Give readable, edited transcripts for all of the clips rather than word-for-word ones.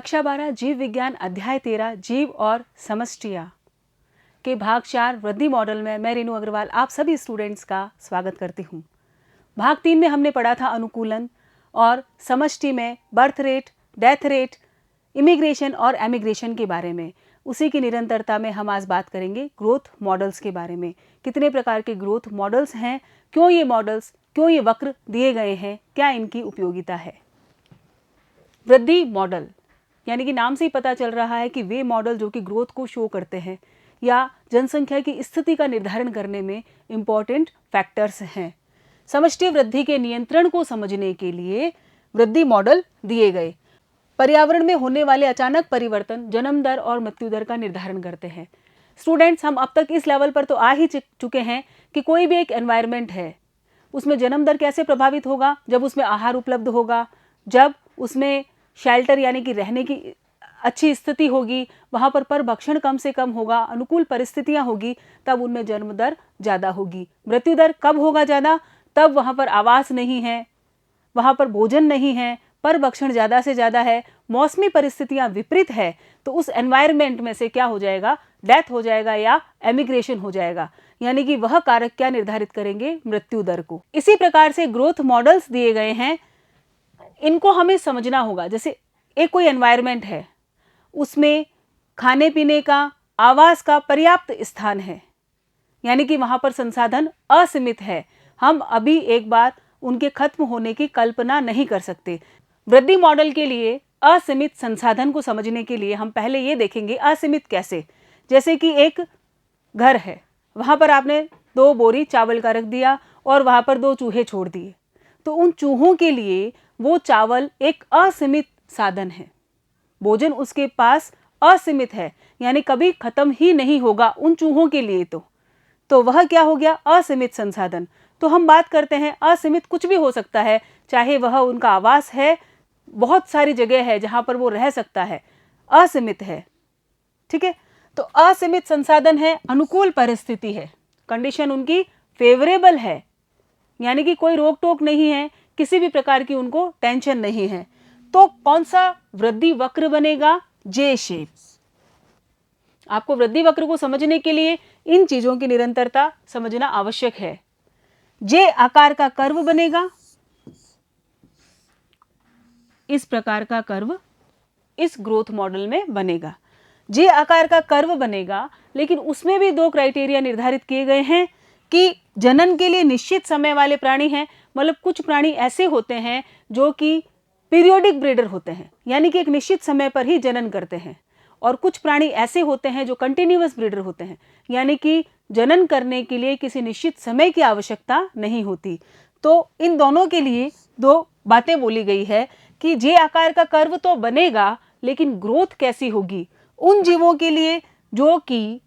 कक्षा 12 जीव विज्ञान अध्याय 13 जीव और समष्टियाँ के भाग 4 वृद्धि मॉडल में मैं रेनू अग्रवाल आप सभी स्टूडेंट्स का स्वागत करती हूँ। भाग 3 में हमने पढ़ा था अनुकूलन और समष्टि में birth rate, death rate, immigration और एमिग्रेशन के बारे में। उसी की निरंतरता में हम आज बात करेंगे ग्रोथ मॉडल्स के बारे में। कितने प्रकार के ग्रोथ मॉडल्स हैं, क्यों ये वक्र दिए गए हैं, क्या इनकी उपयोगिता है। वृद्धि मॉडल यानी कि नाम से ही पता चल रहा है कि वे मॉडल जो कि ग्रोथ को शो करते हैं या जनसंख्या की स्थिति का निर्धारण करने में इम्पॉर्टेंट फैक्टर्स हैं। समष्टि वृद्धि के नियंत्रण को समझने के लिए वृद्धि मॉडल दिए गए। पर्यावरण में होने वाले अचानक परिवर्तन जन्म दर और मृत्यु दर का निर्धारण करते हैं। स्टूडेंट्स, हम अब तक इस लेवल पर तो आ ही चुके हैं कि कोई भी एक एनवायरनमेंट है, उसमें जन्म दर कैसे प्रभावित होगा, जब उसमें आहार उपलब्ध होगा, जब उसमें शेल्टर यानी कि रहने की अच्छी स्थिति होगी, वहाँ पर परभक्षण कम से कम होगा, अनुकूल परिस्थितियाँ होगी, तब उनमें जन्म दर ज़्यादा होगी। मृत्यु दर कब होगा ज़्यादा? तब वहाँ पर आवास नहीं है, वहाँ पर भोजन नहीं है, परभक्षण ज़्यादा से ज़्यादा है, मौसमी परिस्थितियाँ विपरीत है, तो उस एनवायरनमेंट में से क्या हो जाएगा? डेथ हो जाएगा या एमिग्रेशन हो जाएगा। यानी कि वह कारक क्या निर्धारित करेंगे? मृत्यु दर को। इसी प्रकार से ग्रोथ मॉडल्स दिए गए हैं, इनको हमें समझना होगा। जैसे एक कोई एनवायरनमेंट है, उसमें खाने पीने का, आवास का पर्याप्त स्थान है, यानी कि वहाँ पर संसाधन असीमित है। हम अभी एक बार उनके खत्म होने की कल्पना नहीं कर सकते। वृद्धि मॉडल के लिए असीमित संसाधन को समझने के लिए हम पहले ये देखेंगे असीमित कैसे। जैसे कि एक घर है, वहाँ पर आपने 2 बोरी चावल का रख दिया और वहाँ पर 2 चूहे छोड़ दिए, तो उन चूहों के लिए वो चावल एक असीमित साधन है, भोजन उसके पास असीमित है, यानी कभी खत्म ही नहीं होगा उन चूहों के लिए। तो वह क्या हो गया? असीमित संसाधन। तो हम बात करते हैं असीमित कुछ भी हो सकता है, चाहे वह उनका आवास है, बहुत सारी जगह है जहाँ पर वो रह सकता है, असीमित है। ठीक है, तो असीमित संसाधन है, अनुकूल परिस्थिति है, कंडीशन उनकी फेवरेबल है, यानी कि कोई रोक टोक नहीं है, किसी भी प्रकार की उनको टेंशन नहीं है। तो कौन सा वृद्धि वक्र बनेगा? जे शेप। आपको वृद्धि वक्र को समझने के लिए इन चीजों की निरंतरता समझना आवश्यक है। जे आकार का कर्व बनेगा, इस प्रकार का कर्व इस ग्रोथ मॉडल में बनेगा। जे आकार का कर्व बनेगा, लेकिन उसमें भी 2 क्राइटेरिया निर्धारित किए गए हैं कि जनन के लिए निश्चित समय वाले प्राणी हैं, मतलब कुछ प्राणी ऐसे होते हैं जो कि पीरियोडिक ब्रीडर होते हैं, यानी कि एक निश्चित समय पर ही जनन करते हैं, और कुछ प्राणी ऐसे होते हैं जो कंटिन्यूअस ब्रीडर होते हैं, यानी कि जनन करने के लिए किसी निश्चित समय की आवश्यकता नहीं होती। तो इन दोनों के लिए 2 बातें बोली गई है कि जे आकार का कर्व तो बनेगा, लेकिन ग्रोथ कैसी होगी? उन जीवों के लिए जो कि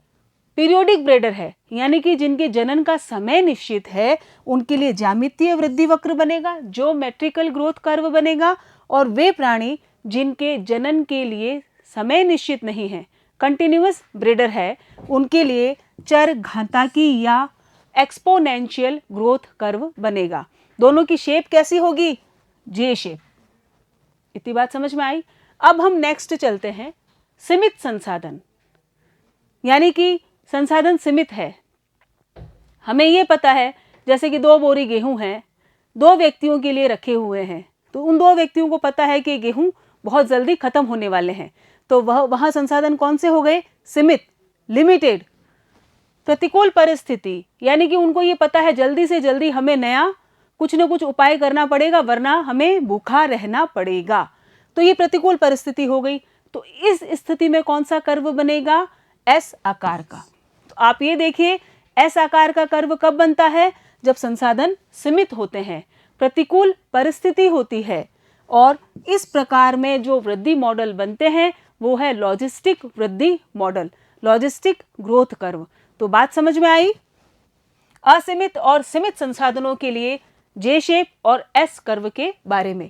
पीरियोडिक ब्रीडर है, यानी कि जिनके जनन का समय निश्चित है, उनके लिए ज्यामितीय वृद्धि वक्र बनेगा, ज्योमेट्रिकल ग्रोथ कर्व बनेगा। और वे प्राणी जिनके जनन के लिए समय निश्चित नहीं है, कंटिन्यूअस ब्रीडर है, उनके लिए चर घातांकी या एक्सपोनेंशियल ग्रोथ कर्व बनेगा। दोनों की शेप कैसी होगी? जे शेप। इतनी बात समझ में आई। अब हम नेक्स्ट चलते हैं, सीमित संसाधन, यानी कि संसाधन सीमित है। हमें यह पता है जैसे कि 2 बोरी गेहूं हैं, 2 व्यक्तियों के लिए रखे हुए हैं, तो उन 2 व्यक्तियों को पता है कि गेहूं बहुत जल्दी खत्म होने वाले हैं, तो वहां संसाधन कौन से हो गए? सीमित, लिमिटेड। प्रतिकूल परिस्थिति, यानी कि उनको ये पता है जल्दी से जल्दी हमें नया कुछ न कुछ उपाय करना पड़ेगा, वरना हमें भूखा रहना पड़ेगा, तो ये प्रतिकूल परिस्थिति हो गई। तो इस स्थिति में कौन सा कर्व बनेगा? एस आकार का। तो आप ये देखिए, एस आकार का कर्व कब बनता है? जब संसाधन सीमित होते हैं, प्रतिकूल परिस्थिति होती है, और इस प्रकार में जो वृद्धि मॉडल बनते हैं वो है लॉजिस्टिक वृद्धि मॉडल, लॉजिस्टिक ग्रोथ कर्व। तो बात समझ में आई असीमित और सीमित संसाधनों के लिए जे शेप और एस कर्व के बारे में।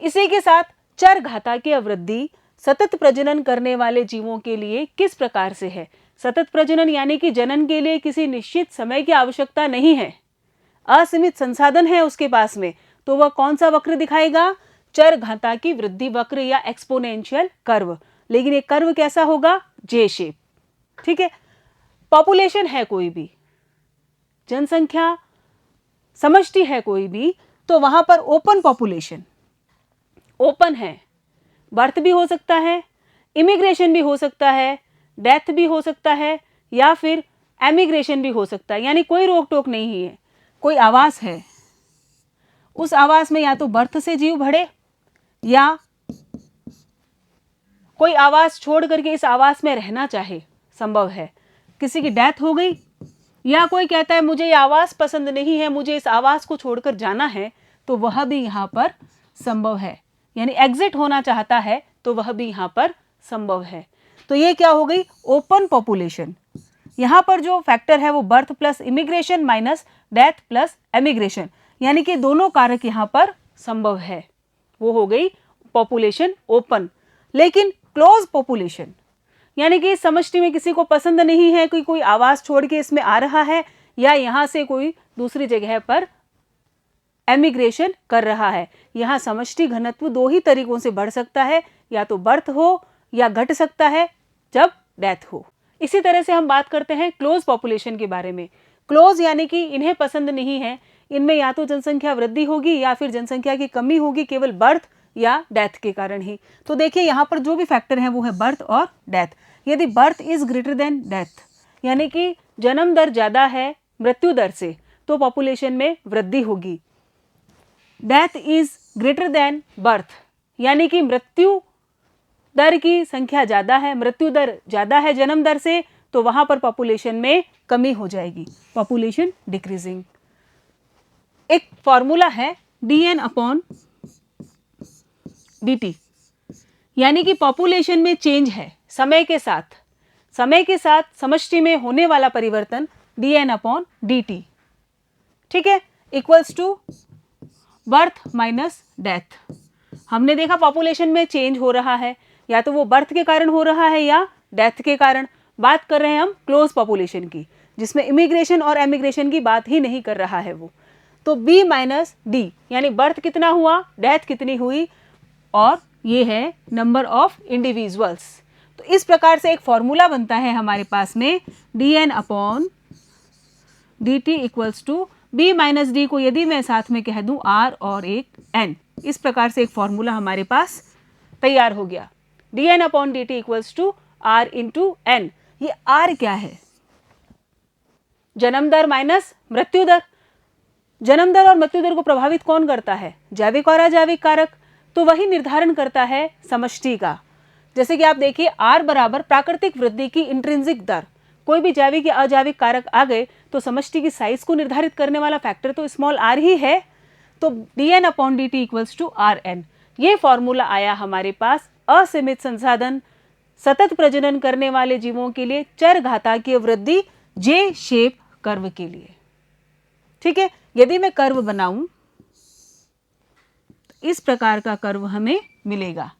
इसी के साथ चर घातांकीय वृद्धि सतत प्रजनन करने वाले जीवों के लिए किस प्रकार से है? सतत प्रजनन यानी कि जनन के लिए किसी निश्चित समय की आवश्यकता नहीं है, असीमित संसाधन है उसके पास में, तो वह कौन सा वक्र दिखाएगा? चर घातांकी वृद्धि वक्र या एक्सपोनेंशियल कर्व, लेकिन ये कर्व कैसा होगा? जे शेप। ठीक है, पॉपुलेशन है कोई भी, जनसंख्या समष्टि है कोई भी, तो वहां पर ओपन पॉपुलेशन, ओपन है, बर्थ भी हो सकता है, इमिग्रेशन भी हो सकता है, डेथ भी हो सकता है, या फिर एमिग्रेशन भी हो सकता है, यानी कोई रोक टोक नहीं है। कोई आवास है, उस आवास में या तो बर्थ से जीव बढ़े, या कोई आवास छोड़ करके इस आवास में रहना चाहे, संभव है। किसी की डेथ हो गई, या कोई कहता है मुझे ये आवास पसंद नहीं है, मुझे इस आवास को छोड़कर जाना है, तो वह भी यहाँ पर संभव है, यानी एग्जिट होना चाहता है तो वह भी यहाँ पर संभव है। तो ये क्या हो गई? Open population. यहाँ पर जो फैक्टर है वो birth plus immigration minus death plus emigration, यानी कि दोनों कारक यहाँ पर संभव है, वो हो गई पॉपुलेशन ओपन। लेकिन क्लोज पॉपुलेशन, यानी कि इस समष्टि में किसी को पसंद नहीं है कि कोई आवास छोड़ के इसमें आ रहा है, या यहाँ से कोई दूसरी जगह पर एमिग्रेशन कर रहा है। यहाँ समष्टि घनत्व दो ही तरीकों से बढ़ सकता है, या तो बर्थ हो या घट सकता है जब डेथ हो। इसी तरह से हम बात करते हैं क्लोज पॉपुलेशन के बारे में। क्लोज यानी कि इन्हें पसंद नहीं है, इनमें या तो जनसंख्या वृद्धि होगी या फिर जनसंख्या की कमी होगी, केवल बर्थ या डेथ के कारण ही। तो देखिए यहाँ पर जो भी फैक्टर है वो है बर्थ और डेथ। यदि birth is greater than death, यानी कि जन्म दर ज़्यादा है मृत्यु दर से, तो पॉपुलेशन में वृद्धि होगी। Death is greater than birth, यानी कि मृत्यु दर की संख्या ज़्यादा है, मृत्यु दर ज़्यादा है जन्म दर से, तो वहाँ पर पॉपुलेशन में कमी हो जाएगी, पॉपुलेशन डिक्रीजिंग। एक फॉर्मूला है dn/dt, यानी कि पॉपुलेशन में चेंज है समय के साथ, समय के साथ समष्टि में होने वाला परिवर्तन dn/dt, ठीक है, equals to birth minus death. हमने देखा पॉपुलेशन में चेंज हो रहा है, या तो वो बर्थ के कारण हो रहा है या डेथ के कारण। बात कर रहे हैं हम क्लोज पॉपुलेशन की, जिसमें इमिग्रेशन और एमिग्रेशन की बात ही नहीं कर रहा है वो। तो b माइनस डी, यानी बर्थ कितना हुआ, डेथ कितनी हुई, और ये है नंबर ऑफ इंडिविजुअल्स। तो इस प्रकार से एक फॉर्मूला बनता है हमारे पास में dn/dt equals to b minus D को यदि मैं साथ में कह दूं r और एक n, इस प्रकार से एक फॉर्मूला हमारे पास तैयार हो गया। dn/dt equals to r into n। ये r क्या है? जन्म दर माइनस मृत्यु दर। जन्म दर और मृत्यु दर को प्रभावित कौन करता है? जैविक और अजैविक कारक। तो वही निर्धारण करता है समष्टि का। जैसे कि आप देखिए r बराबर प्राकृतिक वृद्धि की इंट्रिंसिक दर। कोई भी जैविक या अजैविक कारक आ गए तो समष्टि की साइज को निर्धारित करने वाला फैक्टर तो स्मॉल r ही है। तो dn/dt इक्वल्स टू rn। ये फॉर्मूला आया हमारे पास असीमित संसाधन, सतत प्रजनन करने वाले जीवों के लिए चरघातांकीय वृद्धि जे शेप कर्व के लिए। ठीक है, यदि मैं कर्व बनाऊं तो इस प्रकार का कर्व हमें मिलेगा,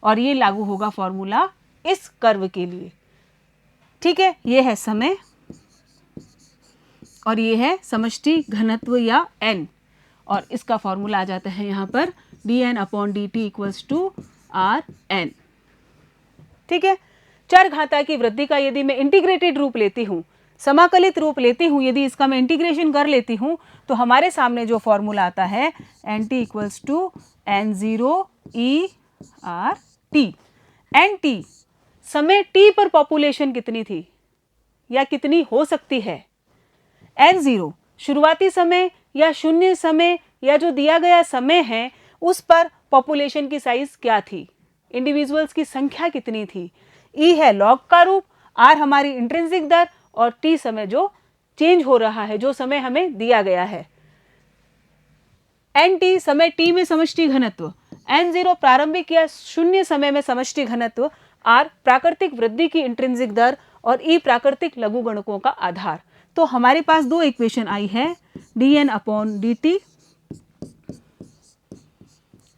और ये लागू होगा फॉर्मूला इस कर्व के लिए। ठीक है, ये है समय और ये है समष्टि घनत्व या n, और इसका फॉर्मूला आ जाता है यहाँ पर dn/dt इक्वल्स टू rn। ठीक है, चर घाता की वृद्धि का यदि मैं इंटीग्रेटेड रूप लेती हूँ, समाकलित रूप लेती हूँ, यदि इसका मैं इंटीग्रेशन कर लेती हूँ, तो हमारे सामने जो फॉर्मूला आता है nt equals to n0e/t। nt समय t पर पॉपुलेशन कितनी थी या कितनी हो सकती है। n0 शुरुआती समय या शून्य समय या जो दिया गया समय है उस पर पॉपुलेशन की साइज क्या थी, इंडिविजुअल्स की संख्या कितनी थी। e है लॉग का रूप, r हमारी इंट्रिंसिक दर, और t समय जो चेंज हो रहा है, जो समय हमें दिया गया है। nt समय t में समष्टि घनत्व, n0 प्रारंभिक या शून्य समय में समष्टि घनत्व, r प्राकृतिक वृद्धि की इंट्रिंसिक दर, और e प्राकृतिक लघुगणकों का आधार। तो हमारे पास दो इक्वेशन आई है dn/dt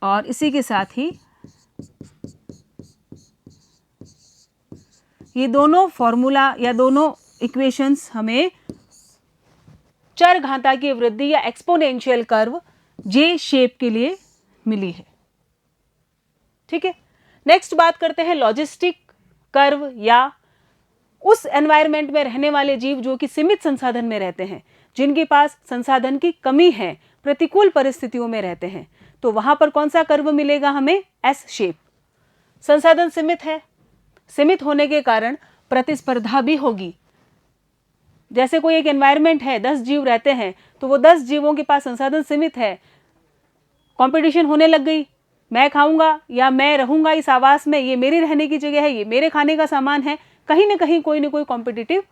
और इसी के साथ ही ये दोनों फॉर्मूला या दोनों इक्वेशंस हमें चर घातांकीय वृद्धि या एक्सपोनेंशियल कर्व जे शेप के लिए मिली है। ठीक है। नेक्स्ट बात करते हैं लॉजिस्टिक कर्व या उस एनवायरनमेंट में रहने वाले जीव जो कि सीमित संसाधन में रहते हैं, जिनके पास संसाधन की कमी है, प्रतिकूल परिस्थितियों में रहते हैं, तो वहां पर कौन सा कर्व मिलेगा हमें? S shape. संसाधन सीमित है, सीमित होने के कारण प्रतिस्पर्धा भी होगी। जैसे कोई एक एनवायरनमेंट है, 10 जीव रहते हैं, तो वो 10 जीवों के पास संसाधन सीमित है, कंपटीशन होने लग गई, मैं खाऊंगा या मैं रहूंगा इस आवास में, ये मेरी रहने की जगह है, ये मेरे खाने का सामान है, कहीं ना कहीं कोई ना कोई कॉम्पिटिटिव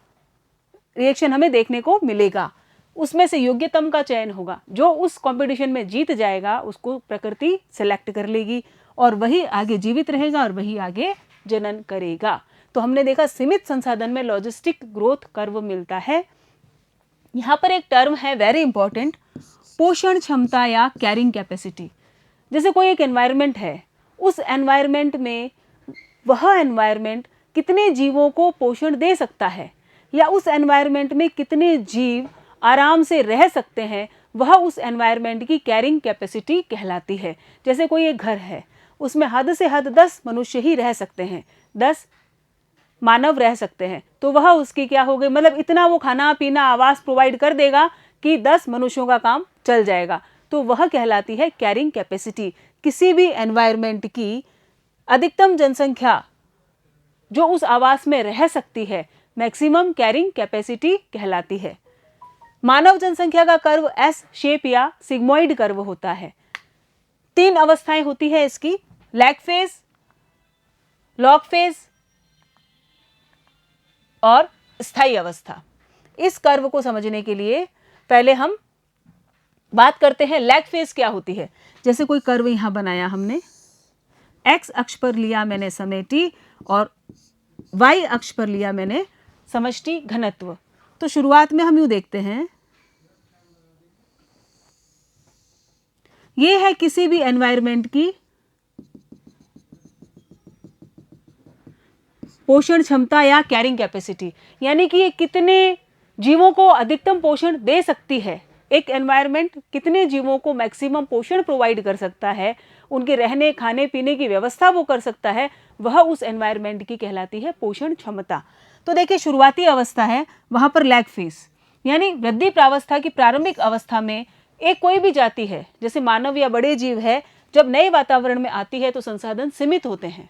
रिएक्शन हमें देखने को मिलेगा। उसमें से योग्यतम का चयन होगा, जो उस कंपटीशन में जीत जाएगा उसको प्रकृति सेलेक्ट कर लेगी और वही आगे जीवित रहेगा और वही आगे जनन करेगा। तो हमने देखा सीमित संसाधन में लॉजिस्टिक ग्रोथ कर्व मिलता है। यहाँ पर एक टर्म है वेरी इंपॉर्टेंट, पोषण क्षमता या कैरिंग कैपेसिटी। जैसे कोई एक एनवायरनमेंट है, उस एनवायरनमेंट में वह एनवायरनमेंट कितने जीवों को पोषण दे सकता है या उस एनवायरनमेंट में कितने जीव आराम से रह सकते हैं, वह उस एनवायरनमेंट की कैरिंग कैपेसिटी कहलाती है। जैसे कोई एक घर है, उसमें हद से हद 10 मनुष्य ही रह सकते हैं, 10 मानव रह सकते हैं, तो वह उसकी क्या हो गई, मतलब इतना वो खाना पीना आवास प्रोवाइड कर देगा कि 10 मनुष्यों का काम चल जाएगा, तो वह कहलाती है कैरिंग कैपेसिटी। किसी भी एनवायरनमेंट की अधिकतम जनसंख्या जो उस आवास में रह सकती है, मैक्सिमम कैरिंग कैपेसिटी कहलाती है। मानव जनसंख्या का कर्व एस शेप या सिग्मोइड कर्व होता है। 3 अवस्थाएं होती है इसकी, लैग फेज, लॉग फेज और स्थायी अवस्था। इस कर्व को समझने के लिए पहले हम बात करते हैं लैग फेज क्या होती है। जैसे कोई कर्व यहां बनाया हमने, एक्स अक्ष पर लिया मैंने समय t और वाई अक्ष पर लिया मैंने समष्टि घनत्व। तो शुरुआत में हम यूं देखते हैं, ये है किसी भी एनवायरनमेंट की पोषण क्षमता या कैरिंग कैपेसिटी, यानी कि ये कितने जीवों को अधिकतम पोषण दे सकती है। एक एनवायरनमेंट कितने जीवों को मैक्सिमम पोषण प्रोवाइड कर सकता है, उनके रहने खाने पीने की व्यवस्था वो कर सकता है, वह उस एनवायरनमेंट की कहलाती है पोषण क्षमता। तो देखिए शुरुआती अवस्था है, वहां पर लैग फेज यानी वृद्धि प्रावस्था की प्रारंभिक अवस्था में एक कोई भी जाति है, जैसे मानव या बड़े जीव है, जब नए वातावरण में आती है तो संसाधन सीमित होते हैं।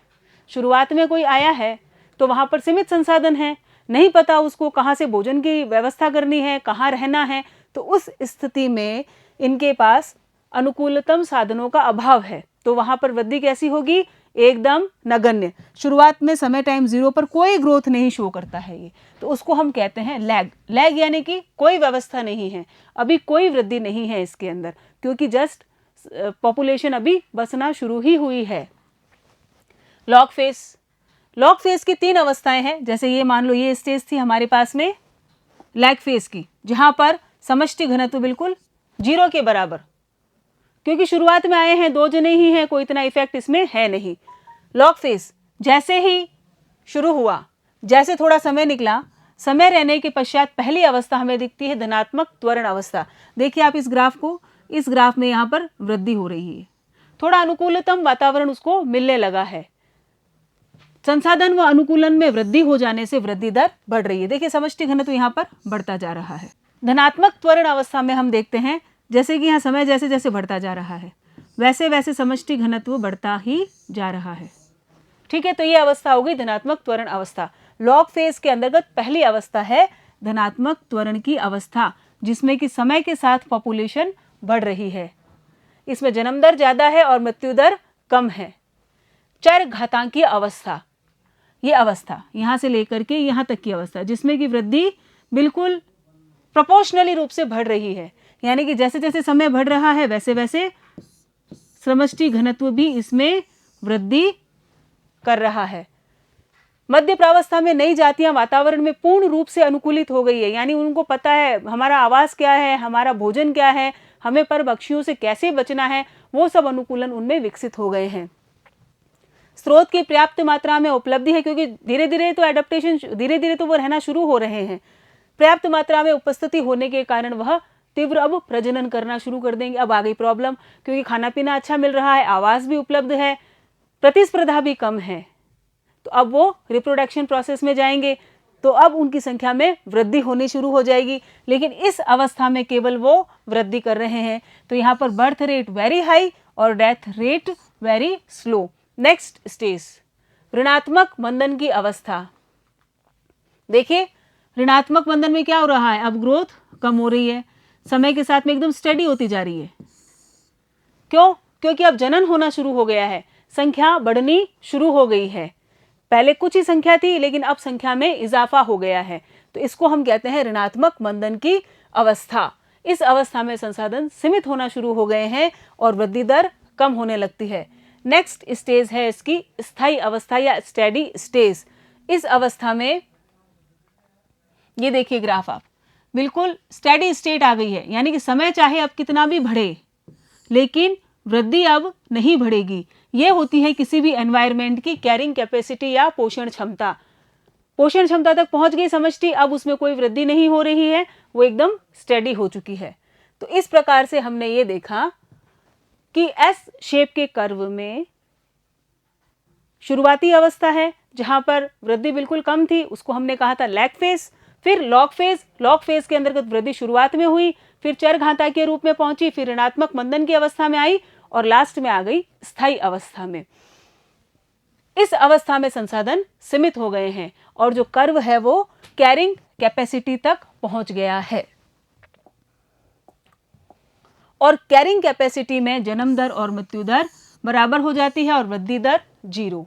शुरुआत में कोई आया है तो वहां पर सीमित संसाधन है, नहीं पता उसको कहाँ से भोजन की व्यवस्था करनी है, कहाँ रहना है, तो उस स्थिति में इनके पास अनुकूलतम साधनों का अभाव है, तो वहां पर वृद्धि कैसी होगी, एकदम नगण्य। शुरुआत में समय टाइम 0 पर कोई ग्रोथ नहीं शो करता है ये, तो उसको हम कहते हैं लैग। लैग यानी कि कोई व्यवस्था नहीं है, अभी कोई वृद्धि नहीं है इसके अंदर, क्योंकि जस्ट पॉपुलेशन अभी बसना शुरू ही हुई है। लॉग फेज, लॉग फेज की 3 अवस्थाएं हैं। जैसे ये मान लो ये स्टेज थी हमारे पास में लैग फेज की, जहां पर समष्टि घनत्व बिल्कुल 0 के बराबर, क्योंकि शुरुआत में आए हैं 2 जने ही हैं, कोई इतना इफेक्ट इसमें है नहीं। लॉग फेज जैसे ही शुरू हुआ, जैसे थोड़ा समय निकला, समय रहने के पश्चात पहली अवस्था हमें दिखती है धनात्मक त्वरण अवस्था। देखिए आप इस ग्राफ को, इस ग्राफ में यहाँ पर वृद्धि हो रही है, थोड़ा अनुकूलतम वातावरण उसको मिलने लगा है, संसाधन व अनुकूलन में वृद्धि हो जाने से वृद्धि दर बढ़ रही है। देखिए समष्टि घनत्व यहाँ पर बढ़ता जा रहा है। धनात्मक त्वरण अवस्था में हम देखते हैं जैसे कि यहाँ समय जैसे जैसे बढ़ता जा रहा है, वैसे वैसे समष्टि घनत्व बढ़ता ही जा रहा है। ठीक है, तो ये अवस्था हो गई धनात्मक त्वरण अवस्था। लॉग फेज के अंतर्गत पहली अवस्था है धनात्मक त्वरण की अवस्था, जिसमें कि समय के साथ पॉपुलेशन बढ़ रही है, इसमें जन्म दर ज्यादा है और मृत्यु दर कम है। चर घातांकीय अवस्था, ये अवस्था यहाँ से लेकर के यहाँ तक की अवस्था, जिसमें कि वृद्धि बिल्कुल प्रोपोर्शनली रूप से बढ़ रही है, यानी कि जैसे जैसे समय बढ़ रहा है वैसे वैसे समष्टि घनत्व भी इसमें वृद्धि कर रहा है। मध्य प्रावस्था में नई जातियां वातावरण में पूर्ण रूप से अनुकूलित हो गई है, यानी उनको पता है हमारा आवास क्या है, हमारा भोजन क्या है, हमें पर पक्षियों से कैसे बचना है, वो सब अनुकूलन उनमें विकसित हो गए हैं। स्रोत की पर्याप्त मात्रा में उपलब्धि है, क्योंकि धीरे धीरे तो एडेप्टेशन, धीरे धीरे तो वो रहना शुरू हो रहे हैं। पर्याप्त मात्रा में उपस्थिति होने के कारण वह तीव्र अब प्रजनन करना शुरू कर देंगे। अब आ गई प्रॉब्लम, क्योंकि खाना पीना अच्छा मिल रहा है, आवास भी उपलब्ध है, प्रतिस्पर्धा भी कम है, तो अब वो रिप्रोडक्शन प्रोसेस में जाएंगे, तो अब उनकी संख्या में वृद्धि होनी शुरू हो जाएगी। लेकिन इस अवस्था में केवल वो वृद्धि कर रहे हैं, तो यहाँ पर बर्थ रेट वेरी हाई और death rate very slow. Next stage, ऋणात्मक मंदन की अवस्था। देखिए ऋणात्मक मंदन में क्या हो रहा है, अब ग्रोथ कम हो रही है, समय के साथ में एकदम स्टेडी होती जा रही है। क्यों? क्योंकि अब जनन होना शुरू हो गया है, संख्या बढ़नी शुरू हो गई है। पहले कुछ ही संख्या थी, लेकिन अब संख्या में इजाफा हो गया है, तो इसको हम कहते हैं ऋणात्मक मंदन की अवस्था। इस अवस्था में संसाधन सीमित होना शुरू हो गए हैं और वृद्धि दर कम होने लगती है। नेक्स्ट स्टेज है इसकी स्थायी अवस्था या स्टेडी स्टेज। इस अवस्था में ये देखिए ग्राफ, आप बिल्कुल स्टेडी स्टेट आ गई है, यानी कि समय चाहे अब कितना भी बढ़े लेकिन वृद्धि अब नहीं बढ़ेगी। ये होती है किसी भी एनवायरनमेंट की कैरिंग कैपेसिटी या पोषण क्षमता। पोषण क्षमता तक पहुंच गई समष्टि, अब उसमें कोई वृद्धि नहीं हो रही है, वो एकदम स्टेडी हो चुकी है। तो इस प्रकार से हमने ये देखा कि एस शेप के कर्व में शुरुआती अवस्था है जहां पर वृद्धि बिल्कुल कम थी, उसको हमने कहा था लैग फेज। फिर लॉग फेज, लॉग फेज के अंतर्गत वृद्धि शुरुआत में हुई, फिर चरघाता के रूप में पहुंची, फिर ऋणात्मक मंदन की अवस्था में आई और लास्ट में आ गई स्थायी अवस्था में। इस अवस्था में संसाधन सीमित हो गए हैं और जो कर्व है वो कैरिंग कैपेसिटी तक पहुंच गया है। और कैरिंग कैपेसिटी में जन्म दर और मृत्यु दर बराबर हो जाती है और वृद्धि दर 0।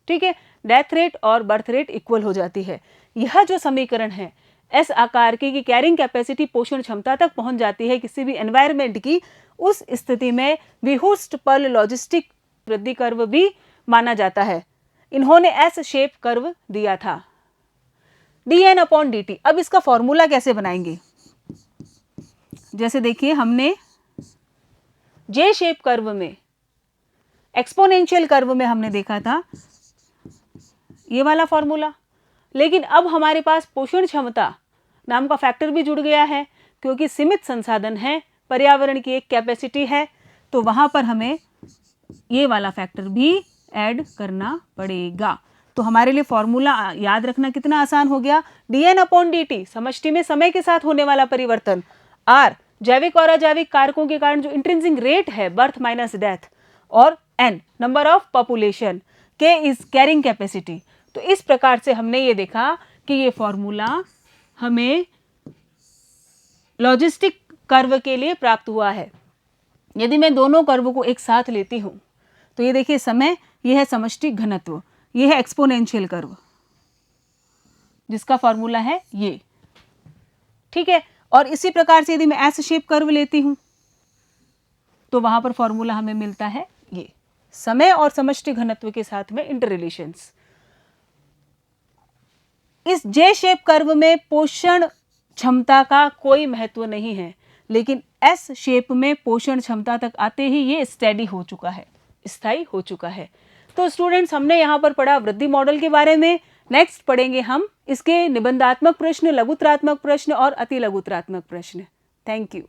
ठीक है, डेथ रेट और बर्थ रेट इक्वल हो जाती है। यह जो समीकरण है एस आकार की कि कैरिंग कैपेसिटी पोषण क्षमता तक पहुंच जाती है किसी भी एनवायरनमेंट की, उस स्थिति में विहुर्स्ट पर्ल लॉजिस्टिक वृद्धि कर्व भी माना जाता है। इन्होंने एस शेप कर्व दिया था, dn/dt। अब इसका फॉर्मूला कैसे बनाएंगे? जैसे देखिए हमने जे शेप कर्व में, एक्सपोनेंशियल कर्व में हमने देखा था ये वाला फॉर्मूला, लेकिन अब हमारे पास पोषण क्षमता नाम का फैक्टर भी जुड़ गया है, क्योंकि सीमित संसाधन है, पर्यावरण की एक कैपेसिटी है, तो वहां पर हमें ये वाला फैक्टर भी ऐड करना पड़ेगा। तो हमारे लिए फॉर्मूला याद रखना कितना आसान हो गया, dn/dt समष्टि में समय के साथ होने वाला परिवर्तन, r जैविक और अजैविक कारकों के कारण जो इंट्रिंसिक रेट है बर्थ माइनस डेथ, और n number of population, k is carrying capacity. तो इस प्रकार से हमने ये देखा कि ये फॉर्मूला हमें लॉजिस्टिक कर्व के लिए प्राप्त हुआ है। यदि मैं दोनों कर्व को एक साथ लेती हूं तो ये देखिए समय, ये है समष्टि घनत्व, ये है एक्सपोनेंशियल कर्व जिसका फॉर्मूला है ये। ठीक है, और इसी प्रकार से यदि मैं एस शेप कर्व लेती हूं तो वहां पर फॉर्मूला हमें मिलता है ये, समय और समष्टि घनत्व के साथ में इंटर रिलेशंस। इस जे शेप कर्व में पोषण क्षमता का कोई महत्व नहीं है, लेकिन एस शेप में पोषण क्षमता तक आते ही ये स्टेडी हो चुका है, स्थायी हो चुका है। तो स्टूडेंट्स, हमने यहाँ पर पढ़ा वृद्धि मॉडल के बारे में। नेक्स्ट पढ़ेंगे हम इसके निबंधात्मक प्रश्न, लघुत्तरात्मक प्रश्न और अति लघुत्तरात्मक प्रश्न। Thank you.